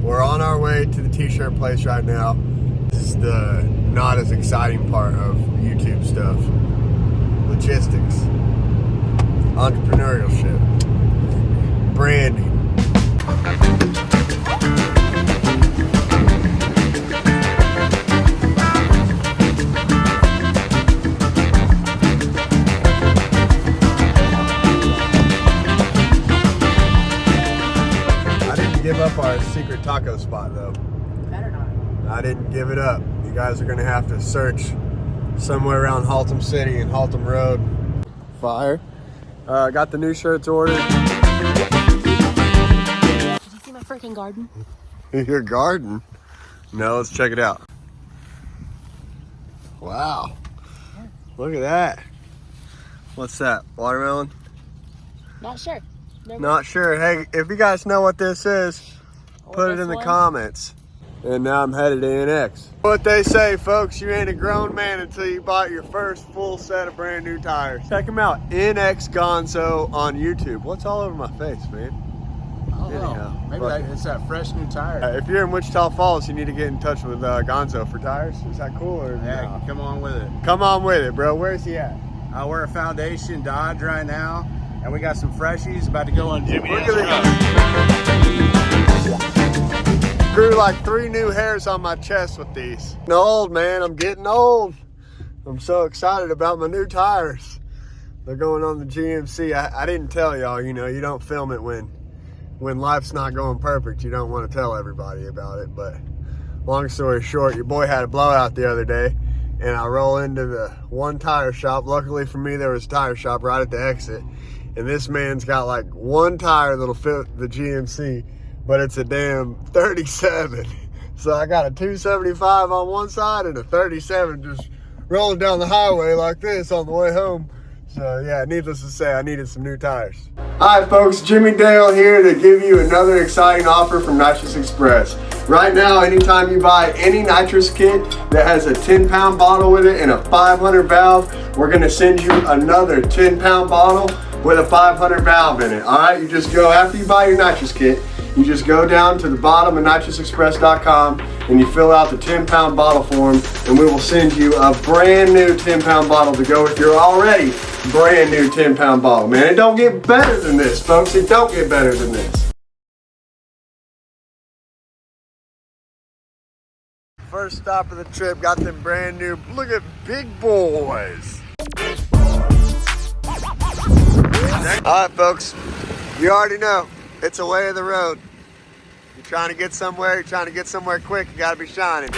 We're on our way to the t-shirt place right now. This is the not as exciting part of YouTube stuff. Logistics, entrepreneurship, branding. Give up our secret taco spot though. Better not. I didn't give it up. You guys are gonna have to search somewhere around Haltom City and Haltom Road. Fire. Got the new shirts ordered. Did you see my freaking garden? Your garden? No, let's check it out. Wow. Yeah. Look at that. What's that? Watermelon? Not sure. Not sure. Hey, if you guys know what this is, put it in the comments. And now I'm headed to NX. What they say, folks, you ain't a grown man until you bought your first full set of brand new tires. Check them out, NX Gonzo on YouTube. What's all over my face, man? I don't know. Maybe it's that fresh new tire. If you're in Wichita Falls, you need to get in touch with Gonzo for tires. Is that cool? Or Yeah, no? come on with it. Come on with it, bro. Where's he at? We're at Foundation Dodge right now. And we got some freshies about to go on Jimmy. Look at this. Grew like 3 new hairs on my chest with these. I'm old, man. I'm getting old. I'm so excited about my new tires. They're going on the GMC. I didn't tell y'all, you know, you don't film it when life's not going perfect. You don't want to tell everybody about it. But long story short, your boy had a blowout the other day. And I roll into the one tire shop. Luckily for me, there was a tire shop right at the exit. And this man's got like one tire that'll fit the GMC, but it's a damn 37. So I got a 275 on one side and a 37 just rolling down the highway like this on the way home. So yeah, needless to say, I needed some new tires. Hi folks, Jimmy Dale here to give you another exciting offer from Nitrous Express. Right now, anytime you buy any nitrous kit that has a 10-pound bottle with it and a 500 valve, we're gonna send you another 10-pound bottle with a 500 valve in it. All right, you just go, after you buy your nitrous kit, you just go down to the bottom of nitrousexpress.com and you fill out the 10-pound bottle form, and we will send you a brand new 10-pound bottle to go with your already brand new 10-pound bottle. Man, it don't get better than this, folks. It don't get better than this. First stop of the trip, got them brand new, look at big boys. Alright folks, you already know, it's a way of the road. You're trying to get somewhere, quick, you gotta be shining.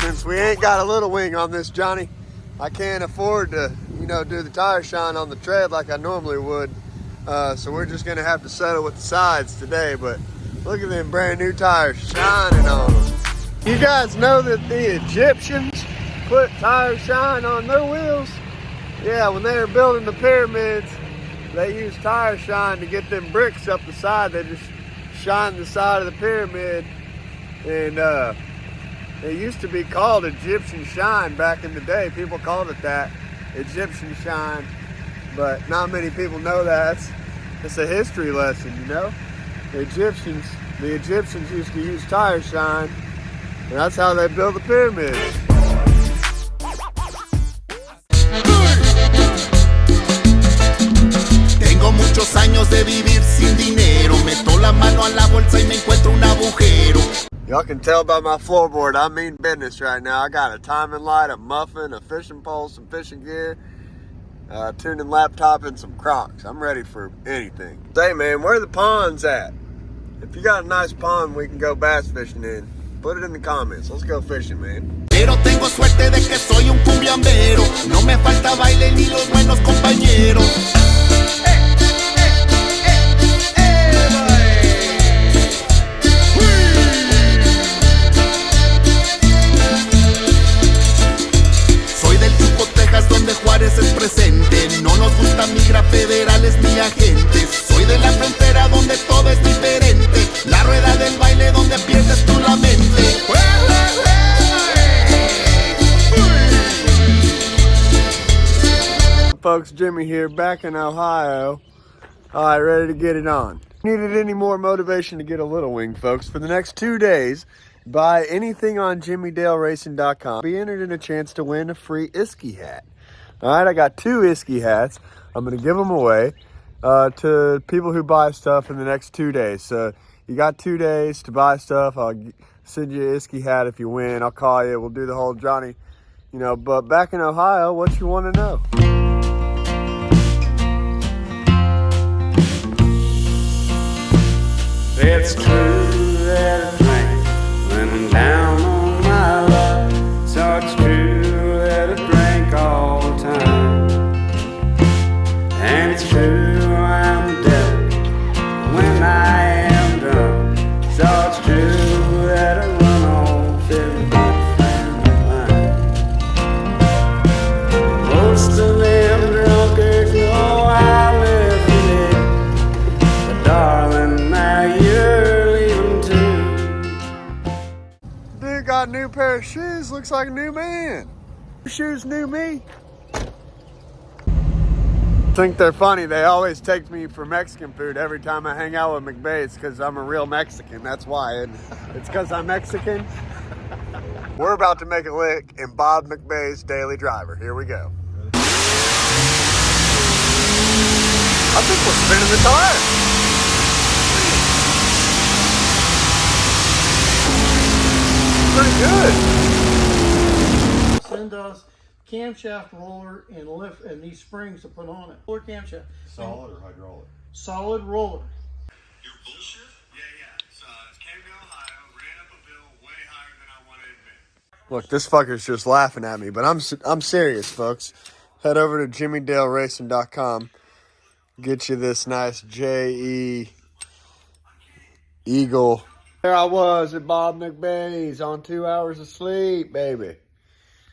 Since we ain't got a little wing on this Johnny, I can't afford to, you know, do the tire shine on the tread like I normally would. So we're just gonna have to settle with the sides today, but look at them brand new tires shining on them. You guys know that the Egyptians put tire shine on their wheels? Yeah, when they were building the pyramids, they used tire shine to get them bricks up the side. They just shined the side of the pyramid, and it used to be called Egyptian shine back in the day. People called it that, Egyptian shine, but not many people know that. It's a history lesson, you know. The Egyptians used to use tire shine, and that's how they built the pyramids. Muchos años de vivir sin dinero, meto la mano a la bolsa y me encuentro un agujero. Y'all can tell by my floorboard, I mean business right now. I got a timing light, a muffin, a fishing pole, some fishing gear, a tuning laptop, and some Crocs. I'm ready for anything. Say man, where are the ponds at? If you got a nice pond we can go bass fishing in, put it in the comments. Let's go fishing, man. Pero tengo suerte de que soy un cumbiambero. No me falta baile ni los buenos compañeros. Donde Juárez es presente, no nos gustan migrar federales ni agentes. Soy de la frontera donde todo es diferente, la rueda del baile donde pierdes tú la mente. Folks, Jimmy here, back in Ohio. All right, ready to get it on. Needed any more motivation to get a little wing, folks? For the next 2 days, buy anything on JimmyDaleRacing.com. Be entered in a chance to win a free Iski hat. All right, I got 2 Iski hats. I'm going to give them away to people who buy stuff in the next 2 days. So you got 2 days to buy stuff. I'll send you an Iski hat if you win. I'll call you. We'll do the whole Johnny, you know. But back in Ohio, what you want to know? It's true that it rains when I'm down on my luck. So it's true that it rains all the time. And it's true I'm the devil when I am drunk. So it's true that I run off every good friend of mine. Most of them drunkards know I live for it. But darling, now you're leaving too. Dude got a new pair of shoes. Looks like a new man. New shoes, new me. Think they're funny. They always take me for Mexican food every time I hang out with McBays because I'm a real Mexican. That's why. It's because I'm Mexican. We're about to make a lick in Bob McBay's Daily Driver. Here we go. I think we're spinning the tire. Pretty good. Send us camshaft roller and lift and these springs to put on it. Roller camshaft. Solid or hydraulic? Solid roller. Your bullshit? Yeah. It's came to Ohio, ran up a bill way higher than I want to admit. Look, this fucker's just laughing at me, but I'm serious, folks. Head over to JimmyDaleRacing.com. Get you this nice J.E. Eagle. There I was at Bob McBay's on 2 hours of sleep, baby.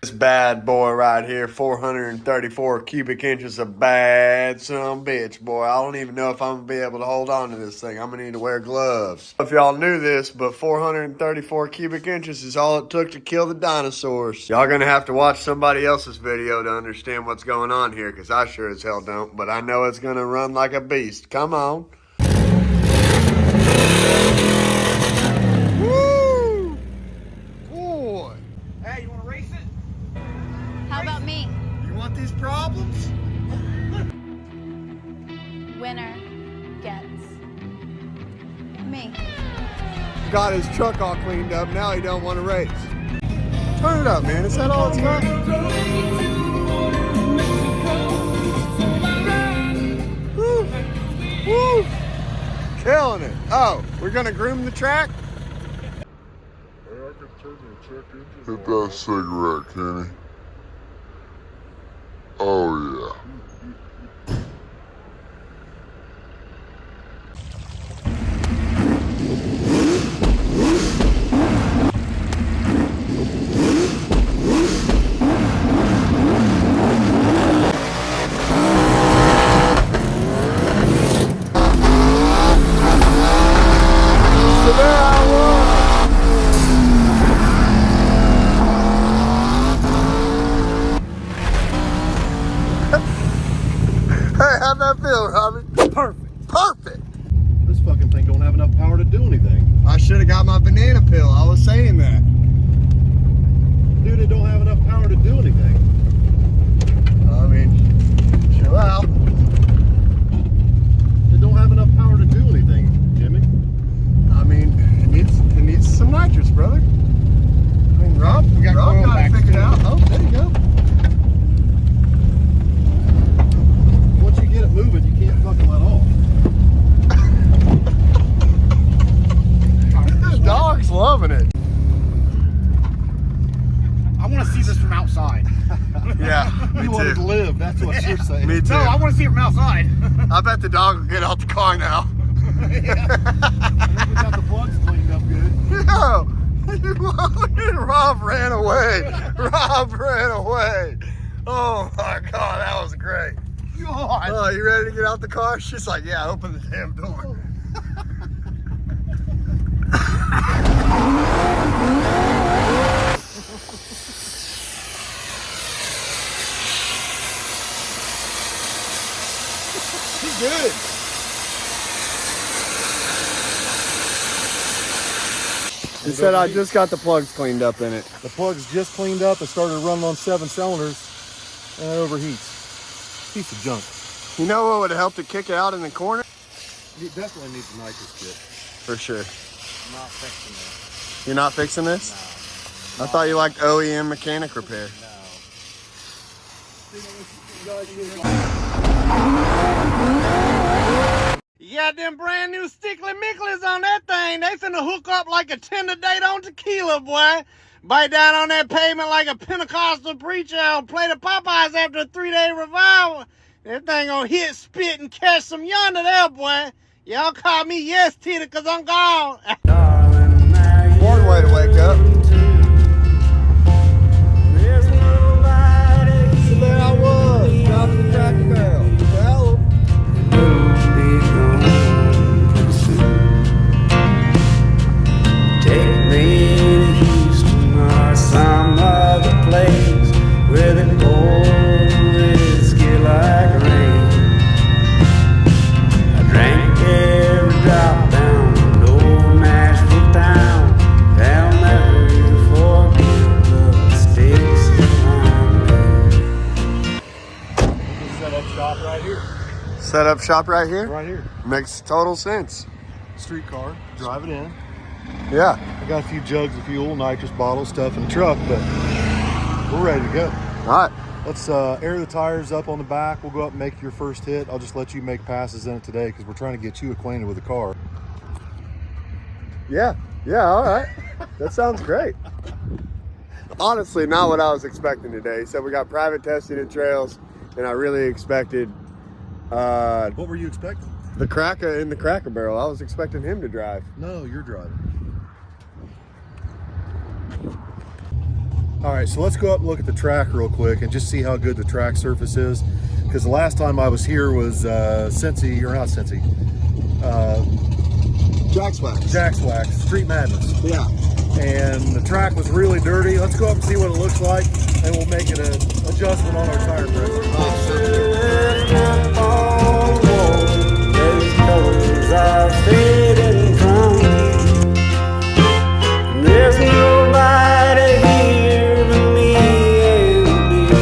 This bad boy right here, 434 cubic inches of bad son of a bitch, boy. I don't even know if I'm going to be able to hold on to this thing. I'm going to need to wear gloves. If y'all knew this, but 434 cubic inches is all it took to kill the dinosaurs. Y'all going to have to watch somebody else's video to understand what's going on here, because I sure as hell don't. But I know it's going to run like a beast. Come on. Woo! Boy. Hey, you want to race it? How about me? You want these problems? Winner gets me. Got his truck all cleaned up. Now he don't want to race. Turn it up, man. Is that all it's got? Woo! Woo! Killing it. Oh, we're gonna groom the track? Hit that cigarette, Kenny. Oh, yeah. So there I was. Hey, how'd that feel, Robbie? Perfect. Perfect. This fucking thing don't have enough power to do anything. I should have got my banana peel. I was saying that. Dude, it don't have enough power to do anything. I mean, chill out. It don't have enough power to do anything, Jimmy. I mean, it needs some nitrous, brother. I mean, Rob got it figured out. Oh, there you go. Once you get it moving, you can't fucking let off. The dog's loving it. I want to see this from outside. Yeah, me You want it to too. live, that's what you're saying. Me too. No, I want to see it from outside. I bet the dog will get out the car now. I think we got the plugs cleaned up good. No, look at Rob ran away. Rob ran away. Oh my God, that was great. God. Oh, you ready to get out the car? She's like, yeah, open the damn door. She's good. He said I just got the plugs cleaned up in it. The plug's just cleaned up. It started running on 7 cylinders and it overheats. Piece of junk. You know what would help to kick it out in the corner? It definitely needs a nitrous kit. For sure. I'm not fixing this. You're not fixing this? No. I thought you liked OEM mechanic repair. You got them brand new stickly mickleys on that thing. They finna hook up like a Tinder date on tequila, boy. Bite down on that pavement like a Pentecostal preacher on plate of Popeyes after a 3-day revival. That thing gonna hit, spit, and catch some yonder there, boy. Y'all call me Yes Titty, cause I'm gone. One way to wake up. So there I was, dropping the Cracker Barrel. Well, Take me to Houston or some other place where they pour whiskey like rain. I drank every drop down in old Nashville town. I'll never forget the mistakes I made. Set up shop right here. set up shop right here? Right here. Makes total sense. Streetcar, drive it in. Yeah. I got a few jugs of fuel, nitrous bottles, stuff in the truck, but we're ready to go. All right. Let's air the tires up on the back. We'll go up and make your first hit. I'll just let you make passes in it today because we're trying to get you acquainted with the car. Yeah. Yeah, all right. That sounds great. Honestly, not what I was expecting today. So we got private testing at trails, and I really expected What were you expecting? the Cracker in the Cracker Barrel. I was expecting him to drive. No, you're driving. All right, so let's go up and look at the track real quick and just see how good the track surface is. Because the last time I was here was Cincy, or not Cincy, Jack's Wax. Jack's Wax, Street Madness. Yeah. And the track was really dirty. Let's go up and see what it looks like, and we'll make an adjustment on our tire pressure. Those colors are fading from you. There's nobody here but me and you,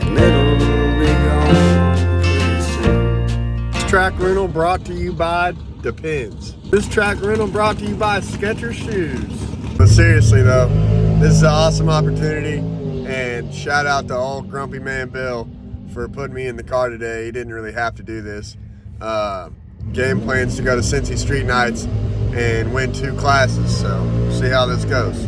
and it'll be gone pretty soon. This track rental brought to you by Depends. This track rental brought to you by Skechers shoes. But seriously though, this is an awesome opportunity, and shout out to old grumpy man Bill for putting me in the car today. He didn't really have to do this. Game plans to go to Cincy Street Nights and win 2 classes, so we'll see how this goes.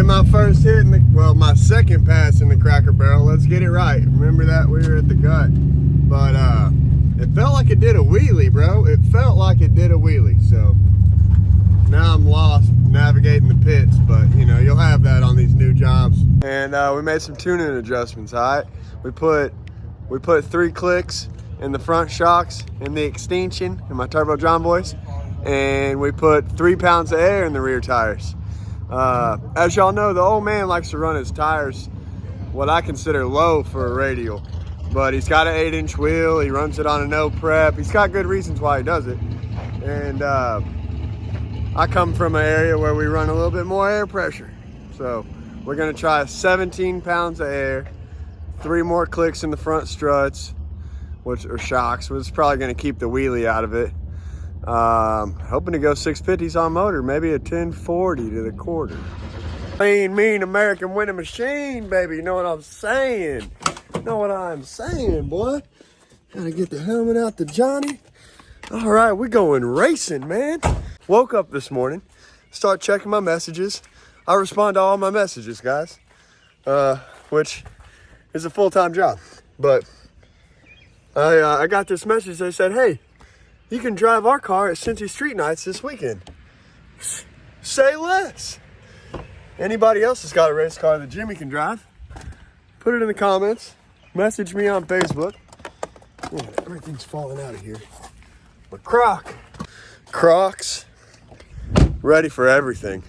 My first hit in the, well, my second pass in the Cracker Barrel. Let's get it right. Remember that we were at the gut, but it felt like it did a wheelie, bro. It felt like it did a wheelie. So now I'm lost navigating the pits, but you know, you'll have that on these new jobs. And we made some tuning adjustments. All right, we put 3 clicks in the front shocks in the extension in my Turbo John boys, and we put 3 pounds of air in the rear tires. As y'all know, the old man likes to run his tires what I consider low for a radial, but he's got an 8-inch wheel. He runs it on a no prep. He's got good reasons why he does it. And I come from an area where we run a little bit more air pressure, so we're gonna try 17 pounds of air, 3 more clicks in the front struts, which are shocks, which is probably gonna keep the wheelie out of it. Hoping to go 650s on motor, maybe a 1040 to the quarter. Mean American winning machine, baby. You know what I'm saying? Know what I'm saying, boy? Gotta get the helmet out to Johnny. All right, we're going racing, man. Woke up this morning, start checking my messages. I respond to all my messages, guys, which is a full-time job. But I got this message. They said, hey, you can drive our car at Cincy Street Nights this weekend. Say less. Anybody else that's got a race car that Jimmy can drive, put it in the comments. Message me on Facebook. Man, everything's falling out of here. But Crocs, ready for everything.